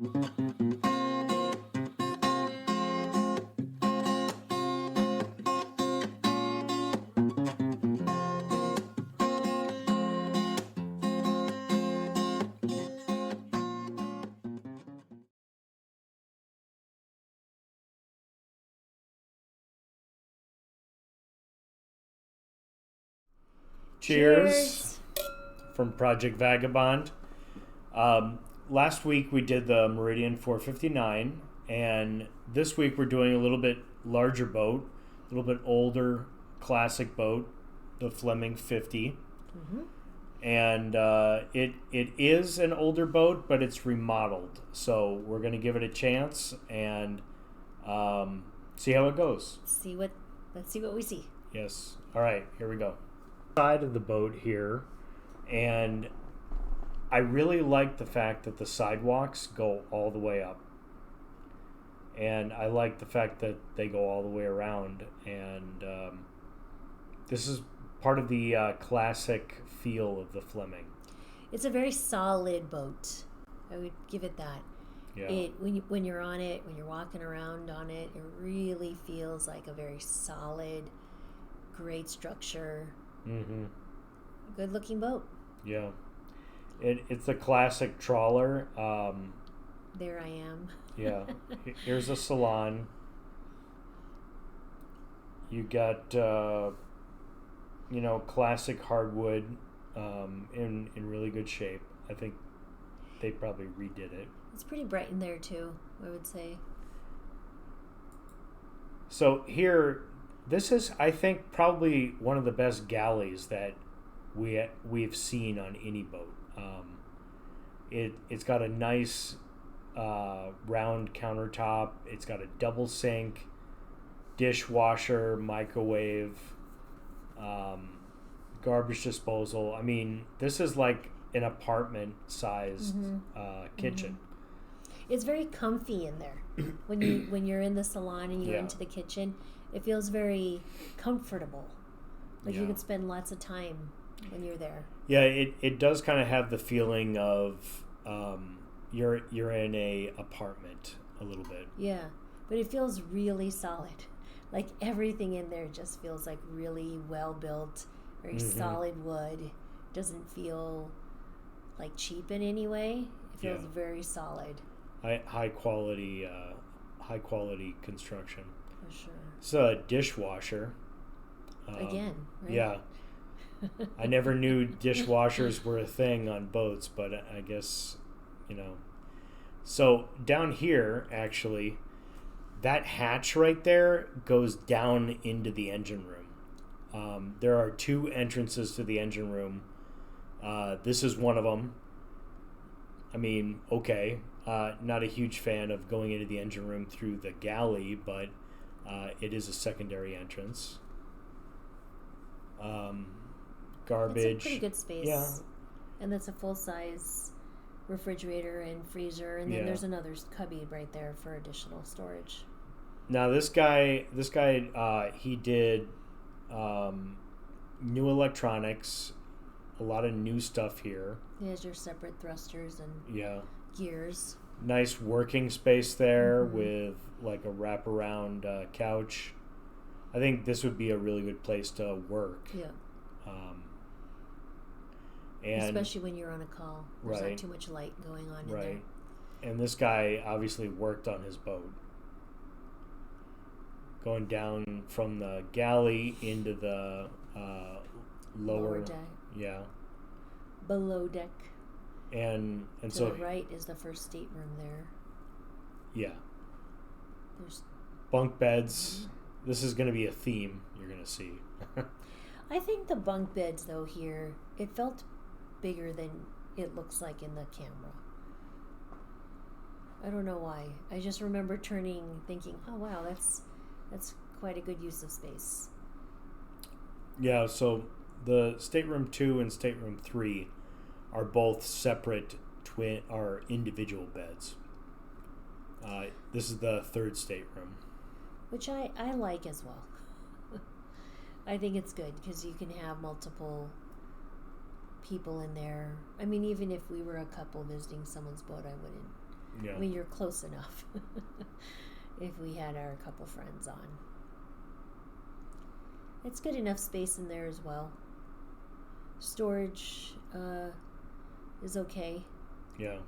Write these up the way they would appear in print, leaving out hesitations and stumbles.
Cheers from Project Vagabond. Last week we did the Meridian 459, and this week we're doing a little bit larger boat, a little bit older classic boat, the Fleming 50. Mm-hmm. And it is an older boat, but it's remodeled. So we're going to give it a chance and see how it goes. Let's see what we see. Yes. All right, here we go. Side of the boat here, and I really like the fact that the sidewalks go all the way up, and I like the fact that they go all the way around, and this is part of the classic feel of the Fleming. It's a very solid boat. I would give it that. Yeah. When you're on it, when you're walking around on it, it really feels like a very solid, great structure. Mm-hmm. Good looking boat. Yeah. It's a classic trawler. There I am. Yeah. Here's a Salon. You got classic hardwood in really good shape. I think they probably redid it. It's pretty bright in there too, I would say. So here, this is, I think, probably one of the best galleys that we've seen on any boat. It's got a nice round countertop. It's got a double sink, dishwasher, microwave, garbage disposal. I mean, this is like an apartment-sized kitchen. Mm-hmm. It's very comfy in there. when you're in the salon and you're into the kitchen, it feels very comfortable. Like you could spend lots of time when you're there. Yeah, it does kind of have the feeling of you're in a apartment a little bit. Yeah, but it feels really solid. Like everything in there just feels like really well built, very solid wood. Doesn't feel like cheap in any way. It feels very solid. High quality construction. For sure. It's a dishwasher. Again, right? Yeah. I never knew dishwashers were a thing on boats, but I guess, So down here, actually, that hatch right there goes down into the engine room. There are two entrances to the engine room. This is one of them. I mean, okay, not a huge fan of going into the engine room through the galley, but it is a secondary entrance. Garbage. It's a pretty good space. Yeah. And that's a full-size refrigerator and freezer, and then there's another cubby right there for additional storage. Now this guy, he did new electronics, a lot of new stuff here. He has your separate thrusters and gears. Nice working space there with like a wraparound couch. I think this would be a really good place to work. Yeah. And especially when you're on a call. There's not too much light going on in there. And this guy obviously worked on his boat. Going down from the galley into the lower deck. Yeah. Below deck. And to so the right is the first stateroom there. Yeah. There's bunk beds. This is going to be a theme you're going to see. I think the bunk beds though here, it felt bigger than it looks like in the camera. I don't know why. I just remember thinking, oh wow, that's quite a good use of space. Yeah, so the stateroom 2 and stateroom 3 are both separate individual beds. This is the third stateroom. Which I like as well. I think it's good because you can have multiple people in there. I mean, even if we were a couple visiting someone's boat, I wouldn't Yeah. I mean, you're close enough. If we had our couple friends on, it's good enough space in there as well. Storage is okay. Yeah.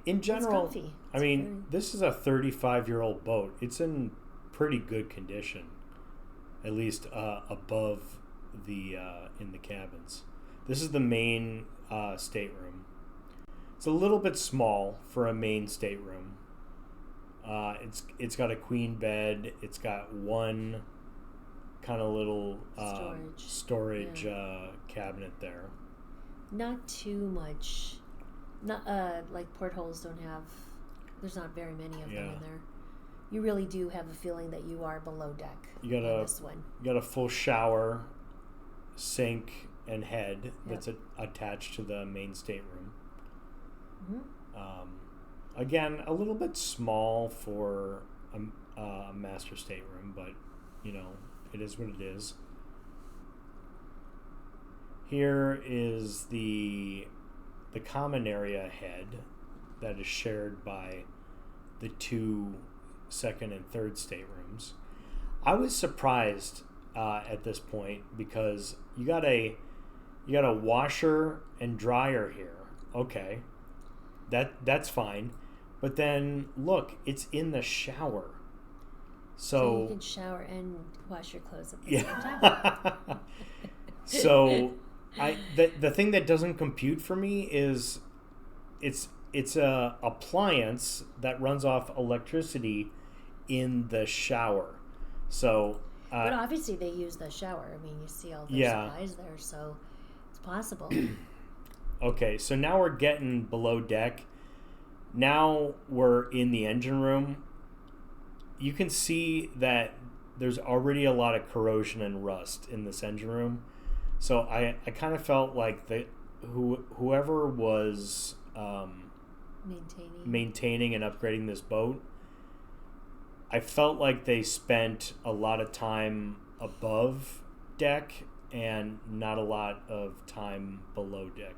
In general, it's comfy. I mean, this is a 35-year-old boat. It's in pretty good condition, at least above the in the cabins. This is the main stateroom. It's a little bit small for a main stateroom. It's got a queen bed. It's got one kind of little storage cabinet there. Not too much. Not like portholes don't have. There's not very many of them in there. You really do have a feeling that you are below deck. You got this one. You got a full shower, sink, and head that's attached to the main stateroom. Again, a little bit small for a master stateroom, but it is what it is. Here is the common area head that is shared by the two second and third staterooms. I was surprised at this point because you got a washer and dryer here. Okay, that's fine, but then look, it's in the shower. So you can shower and wash your clothes at the same time. So the thing that doesn't compute for me is it's a appliance that runs off electricity in the shower. So but obviously they use the shower. I mean, you see all the supplies there, so it's possible. Okay, so now we're getting below deck. Now we're in the engine room. You can see that there's already a lot of corrosion and rust in this engine room. So I kind of felt like whoever was maintaining and upgrading this boat, I felt like they spent a lot of time above deck and not a lot of time below deck.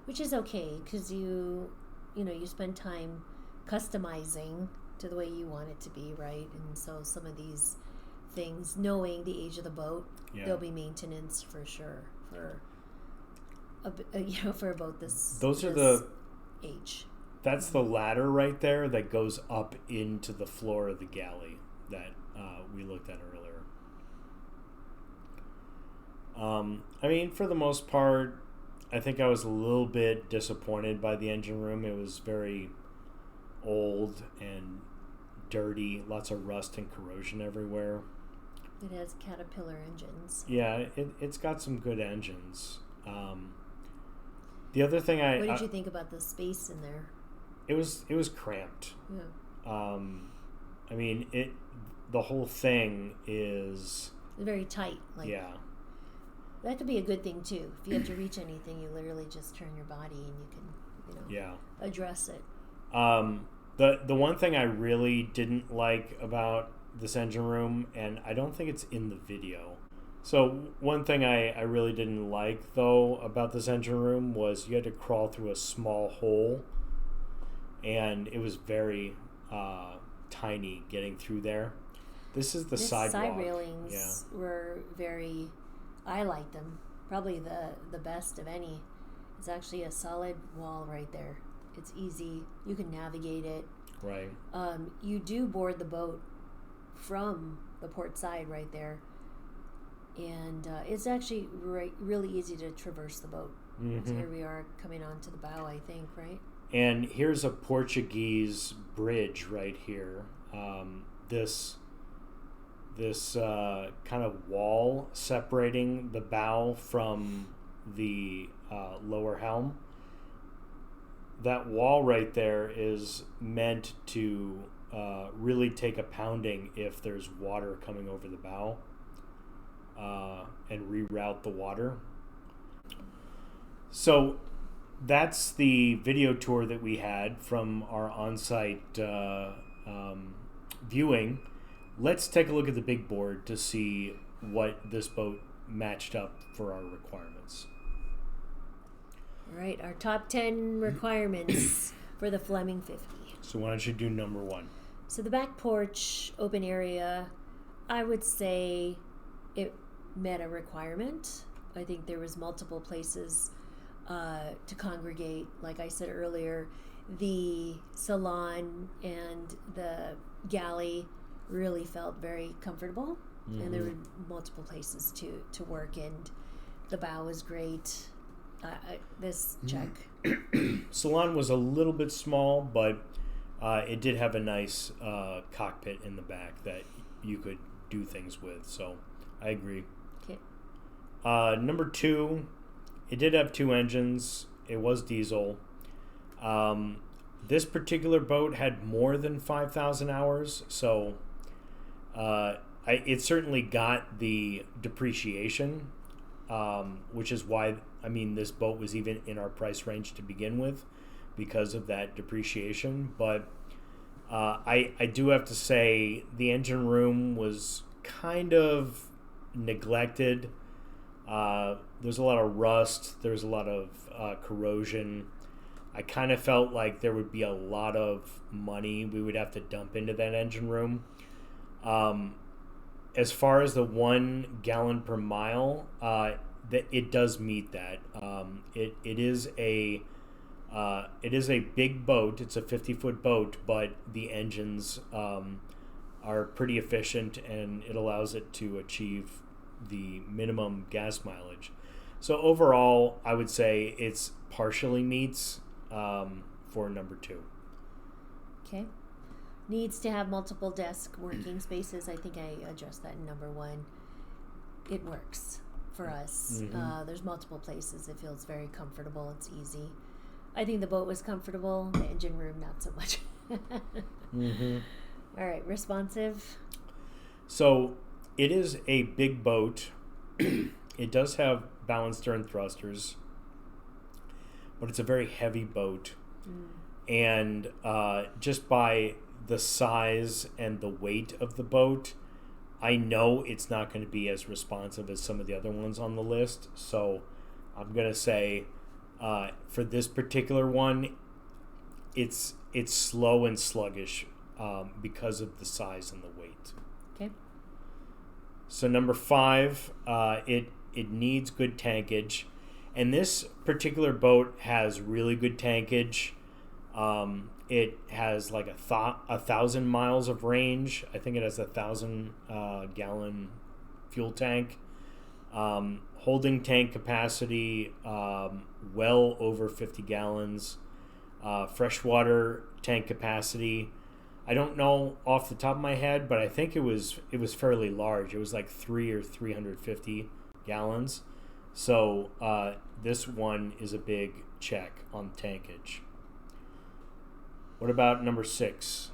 Which is okay, because you spend time customizing to the way you want it to be, right? And so some of these things, knowing the age of the boat, there'll be maintenance for sure for for a boat this age. That's the ladder right there that goes up into the floor of the galley that we looked at earlier. I mean, for the most part, I think I was a little bit disappointed by the engine room. It was very old and dirty, lots of rust and corrosion everywhere. It has Caterpillar engines. Yeah, it's got some good engines. The other thing what did you think about the space in there? It was cramped. Yeah. I mean, the whole thing is very tight. That could be a good thing too. If you have to reach anything, you literally just turn your body and you can, address it. The one thing I really didn't like about this engine room, and I don't think it's in the video. So one thing I really didn't like though about this engine room was you had to crawl through a small hole, and it was very tiny getting through there. This is the sidewalk. Side railings were very. I liked them. Probably the best of any. It's actually a solid wall right there. It's easy. You can navigate it. Right. You do board the boat from the port side right there. And it's actually really easy to traverse the boat. Mm-hmm. So here we are coming onto the bow, I think, right? And here's a Portuguese bridge right here. This kind of wall separating the bow from the lower helm. That wall right there is meant to really take a pounding if there's water coming over the bow and reroute the water. So that's the video tour that we had from our on-site viewing. Let's take a look at the big board to see what this boat matched up for our requirements. All right, our top 10 requirements for the Fleming 50. So why don't you do number 1? So the back porch, open area, I would say it met a requirement. I think there was multiple places to congregate. Like I said earlier, the salon and the galley really felt very comfortable, and there were multiple places to work, and the bow was great. This check. Salon was a little bit small, but it did have a nice cockpit in the back that you could do things with, so I agree. Okay. Number 2, it did have 2 engines. It was diesel. This particular boat had more than 5,000 hours, so it certainly got the depreciation, which is why, this boat was even in our price range to begin with because of that depreciation. But I do have to say the engine room was kind of neglected. There's a lot of rust. There's a lot of corrosion. I kind of felt like there would be a lot of money we would have to dump into that engine room. As far as the 1 gallon per mile, it does meet that. It is a big boat. It's a 50-foot boat, but the engines are pretty efficient, and it allows it to achieve the minimum gas mileage. So overall, I would say it's partially meets for number 2. Okay. Needs to have multiple desk working spaces. I think I addressed that in number 1. It works for us. There's multiple places. It feels very comfortable. It's easy. I think the boat was comfortable. The engine room, not so much. All right, responsive. So it is a big boat. It does have balanced stern thrusters, but it's a very heavy boat. And just by the size and the weight of the boat, I know it's not going to be as responsive as some of the other ones on the list. So I'm going to say for this particular one, it's slow and sluggish because of the size and the weight. Okay. So number 5, it needs good tankage. And this particular boat has really good tankage. It has like 1,000 miles of range. I think it has 1,000 gallon fuel tank. Holding tank capacity well over 50 gallons. Freshwater tank capacity, I don't know off the top of my head, but I think it was fairly large. It was like 350 gallons. So this one is a big check on tankage. What about number 6?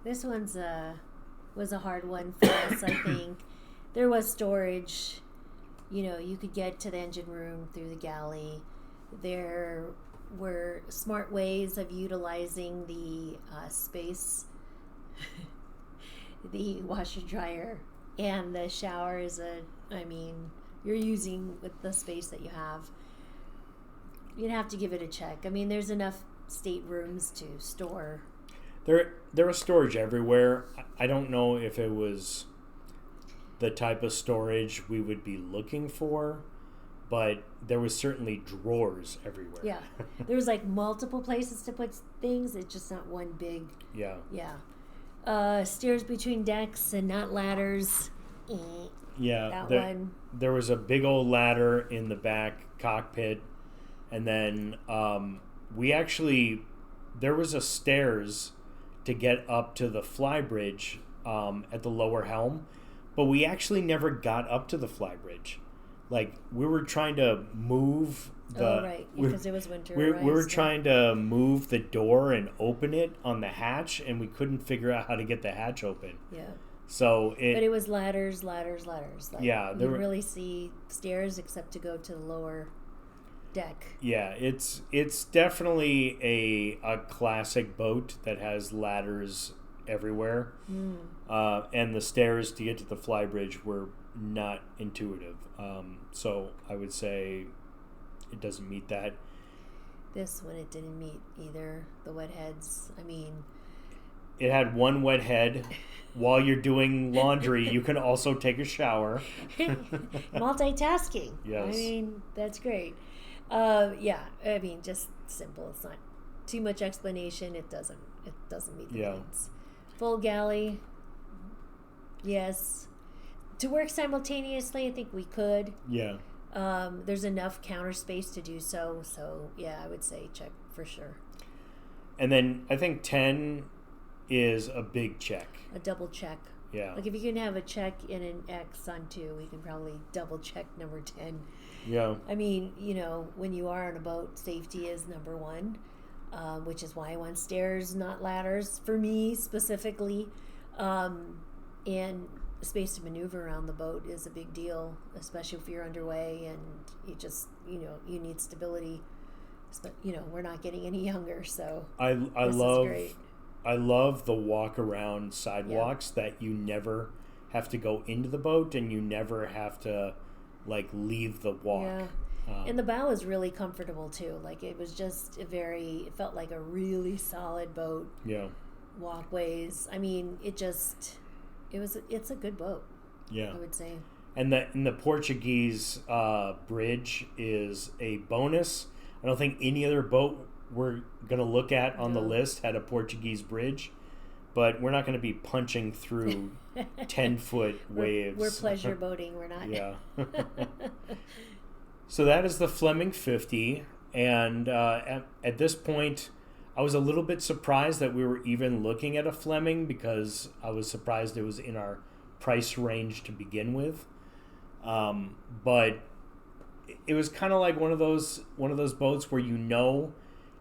This one's was a hard one for us. I think there was storage. You could get to the engine room through the galley. There were smart ways of utilizing the space, the washer dryer, and the shower is you're using with the space that you have. You'd have to give it a check. There's enough staterooms to store. There was storage everywhere. I don't know if it was the type of storage we would be looking for, but there was certainly drawers everywhere. Yeah. There was like multiple places to put things. It's just not one big. Yeah. Yeah. Stairs between decks and not ladders. Yeah. That one. There was a big old ladder in the back cockpit, and then there was a stairs to get up to the flybridge at the lower helm, but we actually never got up to the flybridge. Like, we were trying to move because it was winter. We were trying to move the door and open it on the hatch, and we couldn't figure out how to get the hatch open. Yeah. So but it was ladders. Like, yeah, you didn't really see stairs except to go to the lower deck. Yeah, it's definitely a classic boat that has ladders everywhere, and the stairs to get to the flybridge were not intuitive. So I would say it doesn't meet that. This one, it didn't meet either. The wet heads, I mean... It had one wet head. While you're doing laundry, you can also take a shower. Multitasking. Yes. I mean, that's great. Yeah, I mean, just simple. It's not too much explanation. It doesn't meet the needs. Full galley. Yes. To work simultaneously, I think we could. Yeah. There's enough counter space to do so. So, yeah, I would say check for sure. And then I think 10 is a big check. A double check. Yeah. Like if you can have a check and an X on 2, we can probably double check number 10. Yeah. I mean, you know, when you are on a boat, safety is number 1, which is why I want stairs, not ladders, for me specifically. And space to maneuver around the boat is a big deal, especially if you're underway and you just, you know, you need stability. But, you know, we're not getting any younger, so I this love is great. I love the walk around sidewalks that you never have to go into the boat and you never have to like leave the walk. Yeah. And the bow is really comfortable too. Like it was just it felt like a really solid boat. Yeah. Walkways. I mean, it's a good boat. Yeah. I would say. And the Portuguese bridge is a bonus. I don't think any other boat we're going to look at on the list had a Portuguese bridge, but we're not going to be punching through 10-foot waves. We're pleasure boating. We're not. Yeah. So that is the Fleming 50. And at this point, I was a little bit surprised that we were even looking at a Fleming because I was surprised it was in our price range to begin with. But it was kind of like one of those boats where you know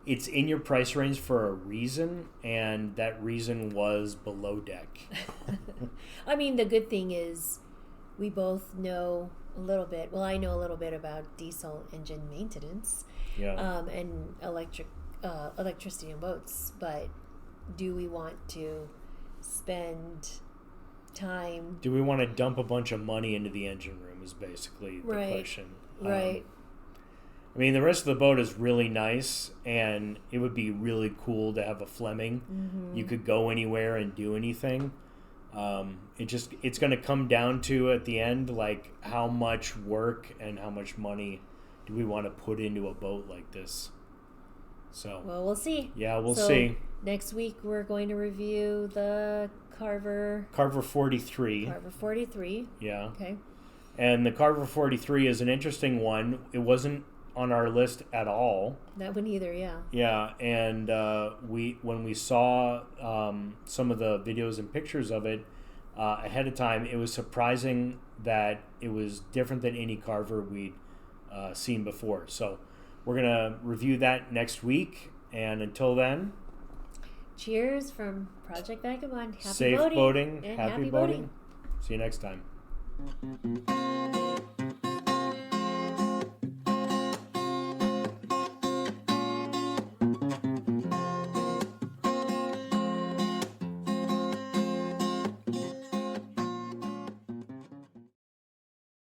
it's in your price range for a reason, and that reason was below deck. I mean, the good thing is we both know a little bit. Well, I know a little bit about diesel engine maintenance, and electricity in boats. But do we want to spend time? Do we want to dump a bunch of money into the engine room? Is basically the question. Right. I mean, the rest of the boat is really nice, and it would be really cool to have a Fleming. Mm-hmm. You could go anywhere and do anything. It's going to come down to, at the end, like how much work and how much money do we want to put into a boat like this. So, well, we'll see. Yeah, we'll see. Next week, we're going to review the Carver 43. Carver 43. Yeah. Okay. And the Carver 43 is an interesting one. It wasn't on our list at all. That one either, yeah. Yeah, and when we saw some of the videos and pictures of it ahead of time, it was surprising that it was different than any Carver we'd seen before. So we're going to review that next week, and until then... Cheers from Project Vagabond. Happy safe boating boating, and happy boating. See you next time.